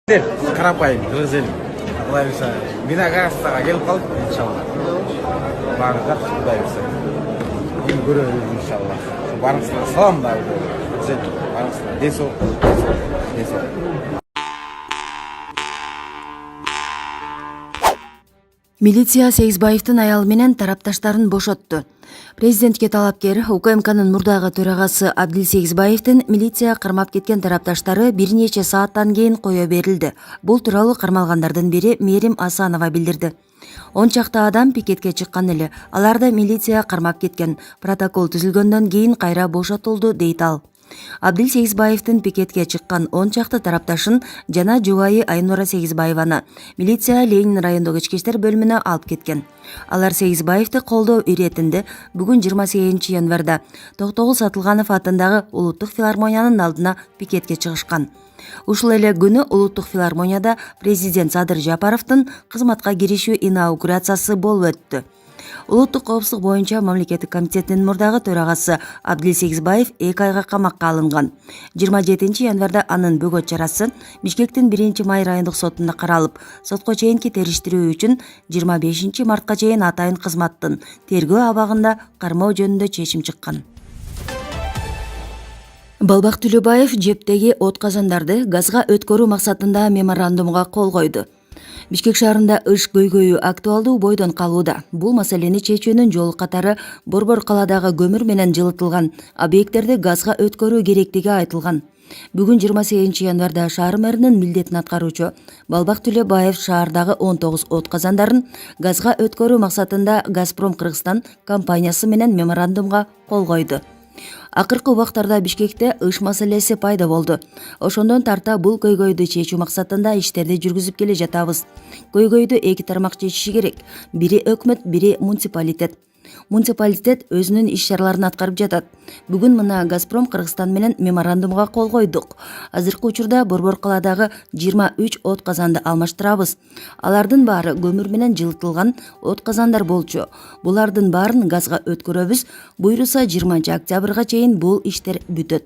Карапайым, кыргыз Кудай буйруса, Виноградовага келип калдык иншалла. Баары Кудай буйруса. Эми көрөбүз иншалла. Баарыңызга салам да баарыңызга ден соолук. Милиция Сегизбаевдин аялы менен тарапташтарын бошотту. Президентке талапкер УКМКнын мурдагы төрагасы Абдил Сегизбаевдин милиция кармап кеткен тарапташтары бир нече сааттан кийин кое берилди. Бул тууралуу кармалгандардын бири Мерим Асанова билдирди. 10 чакты адам пикетке чыккан эле. Аларды милиция кармап кеткен. Протокол түзүлгөндөн кийин кайра бошотулду, дейт ал. Абдил Сегизбаевдин пикетке чыккан 10 чакты тарапташын жана жубайы Айнура Сегизбаеваны милиция Ленин райондук ички иштер бөлүмүнө алып кеткен. Алар Сегизбаевди колдоо иретинде бүгүн 28 январда Токтогул Сатылганов атындагы Улуттук филармониянын алдына пикетке чыгышкан. Ушул эле күнү Улуттук филармонияда президент Садыр Жапаровдун кызматка киришүү инаугурациясы болуп өттү. Улуттук коопсуздук боюнча мамлекеттик комитеттин мурдагы төрагасы Абдил Сегизбаев 2 айга камакка алынган. 27 январда анын бөгөт чарасы Бишкектин 1-май райондук сотунда каралып, сотко чейинки териштирүү үчүн 25 мартка чейин атайын кызматтын тергөө абагында кармоо жөнүндө чечим чыккан. Балбак Түлөбаев жептеги отказандарды газга өткөрүү максатында меморандумга кол койду. Бишкек шаарында ыш көйгөйү актуалдуу бойдон калууда. Бул маселени чечүүнүн жолу катары Борбор каладагы көмүр менен жылытылган объекттерди газга өткөрүү керектиги айтылган. Бүгүн 28 январда шаар мэринин милдетин аткаруучу Балбак Түлөбаев шаардагы 19 отказандарын газга өткөрүү максатында Газпром Кыргызстан компаниясы менен меморандумга кол койду. Акыркы убактарда Бишкекте ыш маселеси пайда болду. Ошондон тарта бул көйгөйдү чечүү максатында иштерди жүргүзүп келе жатабыз. Көйгөйдү 2 тармак чечиши керек. Бири өкмөт, бири муниципалитет. Муниципалитет өзүнүн иш-чараларын аткарып жатат. Бүгүн мына Газпром Кыргызстан менен меморандумга кол койдук. Азыркы учурда Борбор каладагы 23 отказанды алмаштырабыз. Алардын баары көмүр менен жылытылган отказандар болчу. Булардын баарын газга өткөрөбүз. Буйруса 20 октябрга чейин бул иштер бүтөт.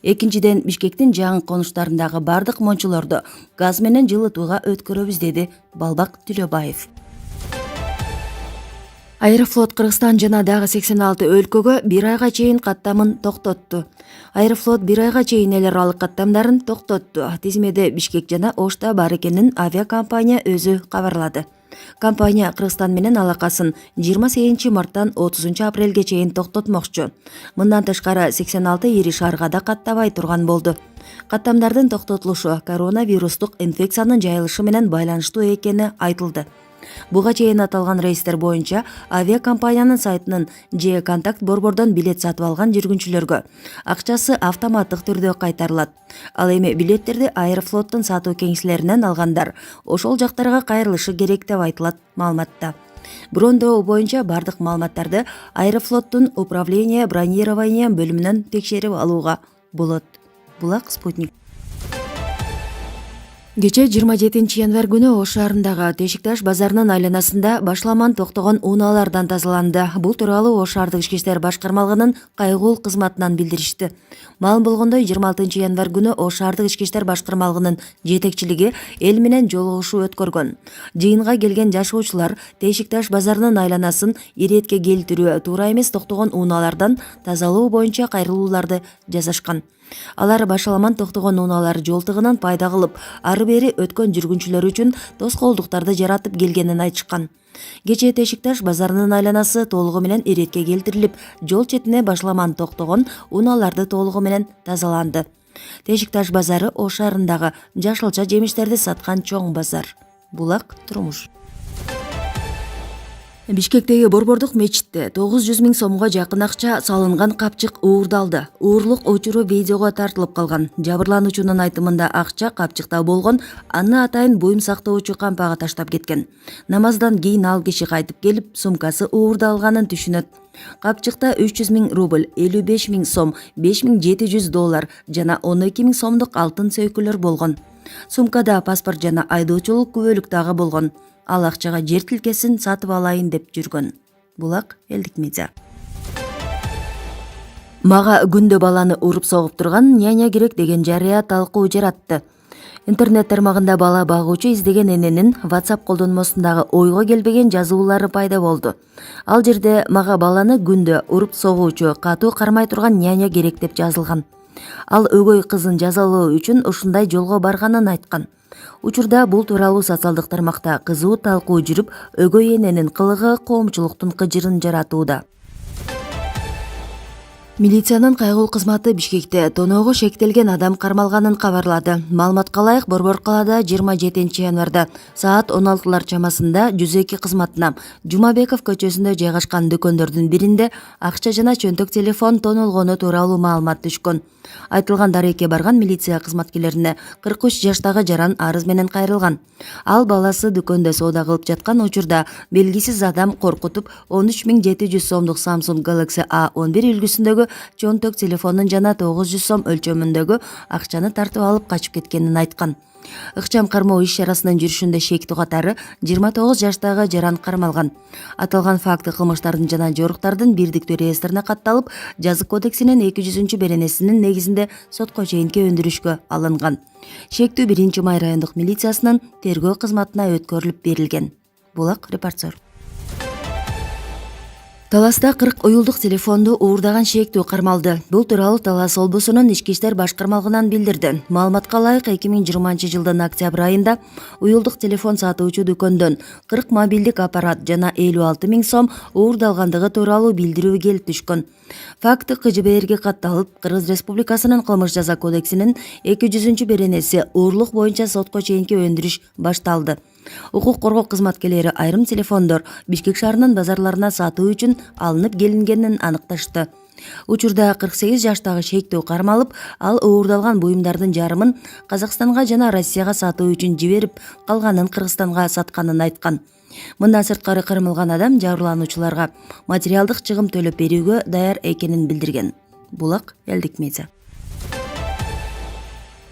Экинчиден, Бишкектин жаңы конуштарындагы бардык мончолорду газ менен жылытууга өткөрөбүз, деди Балбак Түлөбаев. Аэрофлот Кыргызстан жана дагы 86 өлкөгө 1 айга чейин каттамын токтотту. Аэрофлот 1 айга чейин эл аралык каттамдарын токтотту. Тизмеде Бишкек жана Ошто бар экенин авиакомпания өзү кабарлады. Компания Кыргызстан менен алакасын 28 марттан 30 апрелге чейин токтотмокчу. Мындан тышкары 86 ири шаарга да каттабай турган болду. Каттамдардын токтотулушу коронавирустук инфекциянын жайылышы менен байланыштуу экени айтылды. Буга чейин аталган рейстер боюнча авиакомпаниянын сайтынын же контакт борбордон билет сатып алган жүргүнчүлөргө акчасы автоматтык түрдө кайтарылат. Ал эми билеттерди Аэрофлоттун сатуу кеңселеринен алгандар ошол жактарга кайрылышы керек деп айтылат маалыматта. Брондоо боюнча бардык маалыматтарды Аэрофлоттун управление бронирования бөлүмүнөн текшерип алууга болот. Булак Спутник. Кече 27 январ күнү Ош шаарындагы Тешикташ базарынын айланасында башламан токтогон унаалардан тазаланды. Бул тууралуу Ош шаардык ички иштер башкармалыгынын кайгыл кызматынан билдиришти. Маалым болгондой 26 январ күнү Ош шаардык ички иштер башкармалыгынын жетекчилиги эл менен жолугушуу өткөргөн. Жыйынга келген жашоочулар Тешикташ базарынын айланасын иретке келтирүү, туура эмес токтогон унаалардан тазалоо боюнча кайрылууларды жасашкан. Алар башаламан токтогон унаалар жолтугунан пайда кылып, ары бери өткөн жүргүнчүлөр үчүн тоскоолдуктарды жаратып келгенин айтышкан. Кечээ Тешикташ базарынын айланасы толугу менен иретке келтирилип, жол четине башаламан токтогон унааларды толугу менен тазаланды. Тешикташ базары Ош шаарындагы жашылча жемиштерди саткан чоң базар. Булак турмуш. Бишкектеги Борбордук мечитте 900 000 сомго жакын акча салынган капчык уурдалды. Уурлук учуру видеого тартылып калган. Жабырлануучунун айтымында акча капчыкта болгон, аны атайын буюм сактоочу кампага таштап кеткен. Намаздан кийин ал киши кайтып келип, сумкасы уурдалганын түшүнөт. Капчыкта 300 000 рубль, 55 000 сом, 5700 доллар жана 12 000 сомдук алтын сөйкөлөр болгон. Сумкада паспорт жана айдоочулук күбөлүк дагы болгон. Ал акчага жер тилкесин сатып алайын деп жүргөн. Булак элдик медиа. Мага күндө баланы уруп согуп турган няня керек деген жарыя талкуу жаратты. Интернет тармагында бала багуучу издеген эненин WhatsApp колдонмосундагы ойго келбеген жазуулары пайда болду. Ал жерде мага баланы күндө уруп согуучу, катуу кармай турган няня керек деп жазылган. Ал өгөй кызын жазалоо үчүн ушундай жолго барганын айткан. Учурда бул тууралуу социалдык тармакта кызуу талкуу жүрүп, өгөй эненин кылыгы коомчулуктун кыжырын жаратууда. Милициянын кайгылуу кызматы Бишкекте тоноого шектелген адам кармалганын кабарлады. Маалыматка ылайык, Борбор калаада 27 январда саат 16 чамасында 102 кызматына Жумабеков көчөсүндө жайгашкан дүкөндөрдүн биринде акча жана чөнтөк телефон тонолгону тууралуу маалымат түшкөн. Айтылган дарекке барган милиция кызматкерлерине 43 жаштагы жаран арыз менен кайрылган. Ал баласы дүкөндө соода кылып жаткан учурда белгисиз адам коркутуп 13.700 сомдук Samsung Galaxy A11 үлгүсүндөгү чөнтөк телефонун жана 900 сом өлчөмүндөгү акчаны тартып алып качып кеткенин айткан. Ыкчам кармоо иш-чарасынын жүрүшүндө шектүү катары 29 жаштагы жаран кармалган. Аталган факты кылмыштардын жана жоруктардын бирдиктүү реестрине катталып, Жазык кодексинин 200 беренесинин негизинде сотко чейинки өндүрүшкө алынган. Шектүү 1-Май райондук милициясынын тергөө кызматына өткөрүлүп берилген. Булак репортер. Таласта 40 уюлдук телефонду уурдаган шектүү кармалды. Бул тууралуу Талас облусунун ички иштер башкармалыгынан билдирди. Маалыматка ылайык, 2020 октябрь айында уюлдук телефон сатуучу дүкөндөн 40 мобилдик аппарат жана 56.000 сом уурдалгандыгы тууралуу билдирүү келип түшкөн. Факты КЖБРге катталып, Кыргыз Республикасынын кылмыш жаза кодексинин 200 беренеси уурлук боюнча сотко чейинки өндүрүш башталды. Укук коргоо кызматкерлери айрым телефондор Бишкек шаарынын базарларына сатуу үчүн алынып келингенин аныкташты. Учурда 48 жаштагы шектүү кармалып, ал уурдалган буюмдардын жарымын Казакстанга жана Россияга сатуу үчүн жиберип, калганын Кыргызстанга сатканын айткан. Мындан сырткары кармалган адам жабырлануучуларга материалдык чыгым төлөп берүүгө даяр экенин билдирген. Булак элдик медиа.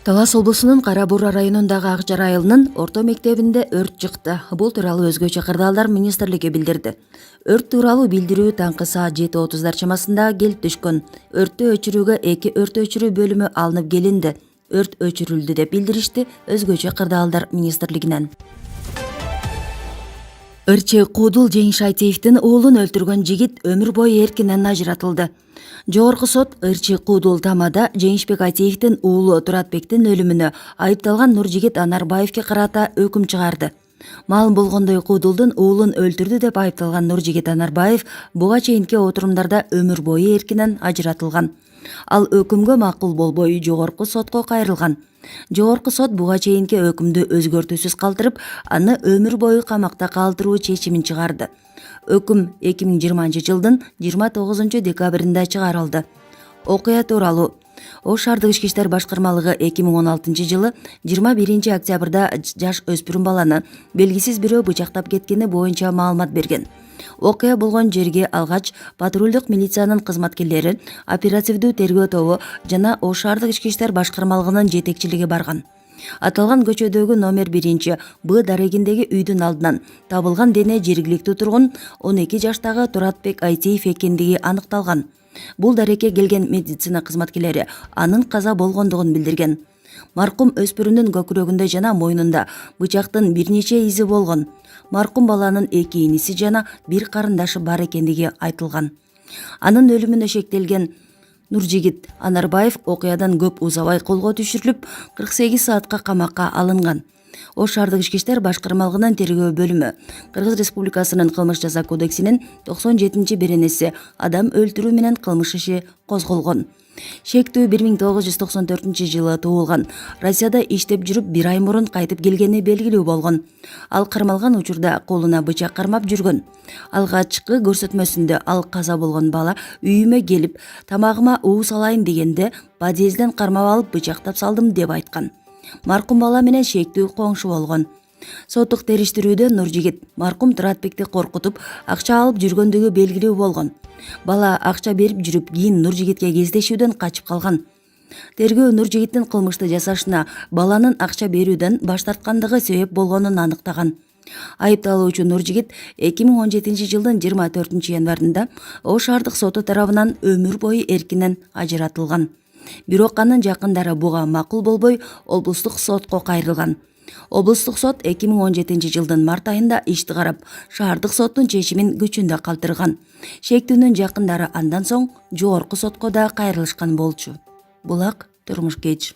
Талас облусунун Кара Бурра районундагы Ак Жар айылынын орто мектебинде өрт чыкты. Бул тууралуу өзгөчө кырдаалдар министрлиги билдирди. Өрт тууралуу билдирүү таңкы саат 7:30 чамасында келип түшкөн. Өрттү өчүрүүгө 2 өрт өчүрүү бөлүмү алынып келинди. Өрт өчүрүлдү деп билдиришти өзгөчө кырдаалдар министрлигинен. Ырчы Куудул Жеңиш Айтеевдин уулун өлтүргөн жигит өмүр бою эркинен ажыратылды. Жогорку сот Ырчы Куудул Тамада Жеңишбек Айтеевдин уулу Туратбектин өлүмүнө айыпталган Нуржигит Анарбаевге карата өкүм чыгарды. Маалым болгондой, Куудулдун уулун өлтүрдү деп айыпталган Нуржигит Анарбаев буга чейинки отурумдарда өмүр бою эркинен ажыратылган. Ал өкүмгө макул болбой жогорку сотко кайрылган. Жогорку сот буга чейинки өкүмдү өзгөртүүсүз калтырып, аны өмүр бою камакта калтыруу чечимин чыгарды. Өкүм 2020 жылдын 29 декабрында чыгарылды. Окуя тууралуу Ош шаардык ички иштер башкармалыгы 2016 жылы 21 октябрда жаш өспүрүм баланы белгисиз бирөө бычактап кеткени боюнча маалымат берген. Окуя болгон жерге алгач патрулдук милициянын кызматкерлери, оперативдүү тергөө тобу жана Ош шаардык ички иштер башкармалыгынын жетекчилиги барган. Аталган көчөдөгү номер 1 Б дарегиндеги үйдүн алдынан табылган дене жергиликтүү тургун 12 жаштагы Туратбек Айтеев экендиги аныкталган. Бул дарекке келген медицина кызматкерлери анын каза болгондугун билдирген. Маркум өспүрүмдүн көкүрөгүндө жана мойнунда бычактын бир нече изи болгон. Маркум баланын 2 иниси жана 1 карындашы бар экендиги айтылган. Анын өлүмүнө шектелген Нуржигит Анарбаев окуядан көп узабай колго түшүрүлүп, 48 саатка камакка алынган. Ош шаардык ички иштер башкармалыгынын тергөө бөлүмү Кыргыз Республикасынын кылмыш жаза кодексинин 97 беренеси адам өлтүрүү менен кылмыш иши козголгон. Шектүү 1994 жылы туулган. Россияда иштеп жүрүп 1 ай мурун кайтып келгени белгилүү болгон. Ал кармалган учурда колуна бычак кармап жүргөн. Алгачкы көрсөтмөсүндө ал каза болгон бала үйүмө келип, тамагыма уу салайын дегенде подъезден кармап алып бычактап салдым деп айткан. Маркум бала менен шектүү коңшу болгон. Соттук териштирүүдө Нуржигит маркум Туратбекти коркутуп, акча алып жүргөндүгү белгилүү болгон. Бала акча берип жүрүп, кийин Нуржигитке кездешүүдөн качып калган. Тергөө Нуржигиттин кылмышты жасашына баланын акча берүүдөн баш тарткандыгы себеп болгонун аныктаган. Айыпталуучу Нуржигит 2017 жылдын 24 январында Ош шаардык соту тарабынан өмүр бою эркинен ажыратылган. Бирок анын жакындары буга макул болбой облустук сотко кайрылган. Облустук сот 2017 март айында ишти карап, шаардык соттун чечимин күчүндө калтырган. Шектүүнүн жакындары андан соң жогорку сотко да кайрылышкан болчу. Булак Турмуш Кеч.